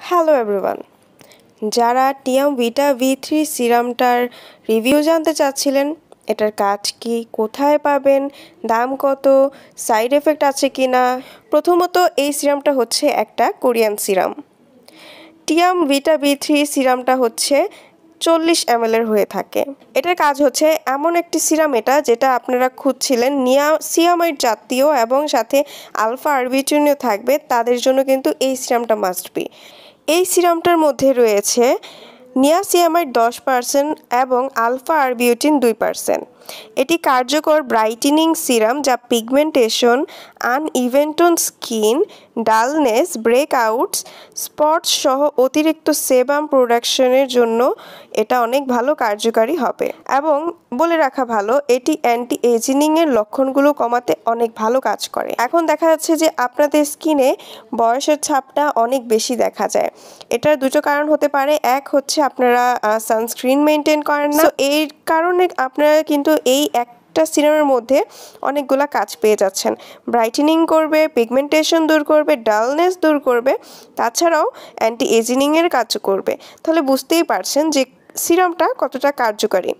Hello everyone, যারা টিয়াম ভিটা V3 সিরামটার review জানতে চাচ্ছিলেন, এটার কাজ কি, কোথায় পাবেন, দাম কত, সাইড এফেক্ট আছে কি না। প্রথমত এই সিরামটা হচ্ছে একটা কোরিয়ান সিরাম। টিয়াম ভিটা V3 সিরামটা হচ্ছে 40 ml এর হয়ে থাকে। এটার কাজ হচ্ছে এমন একটি সিরাম যেটা আপনারা খুঁজছিলেন নিয়াসিয়ামাইড জাতীয় এবং সাথে আলফা আরবিউটিনও থাকবে, তাদের জন্য কিন্তু এই সিরামটা মাস্ট বি। এই সিরামটার মধ্যে রয়েছে নিয়াসিয়ামাইড 10% এবং আলফা আরবিউটিন 2%। এটি কার্যকর ব্রাইটেনিং সিরাম যা pigmentation, uneven tone skin, dullness, breakouts, spots সহ অতিরিক্ত সেবাম প্রোডাকশনের জন্য এটা অনেক ভালো কার্যকারী হবে। এবং বলে রাখা ভালো, এটি অ্যান্টি এজিংয়ের লক্ষণগুলো কমাতে অনেক ভালো কাজ করে। এখন দেখা যাচ্ছে যে আপনাদের স্কিনে বয়সের ছাপটা অনেক বেশি দেখা যায়। এটার দুটো কারণ হতে পারে। এক হচ্ছে আপনারা সানস্ক্রিন মেনটেন করেন না, এই কারণে আপনারা কিন্তু এই একটা সিরামের মধ্যে অনেকগুলা কাজ পেয়ে যাচ্ছেন। ব্রাইটেনিং করবে, পিগমেন্টেশন দূর করবে, ডালনেস দূর করবে, তাছাড়াও অ্যান্টি এজিংয়ের কাজও করবে। তাহলে বুঝতেই পারছেন যে সিরামটা কতটা কার্যকারী।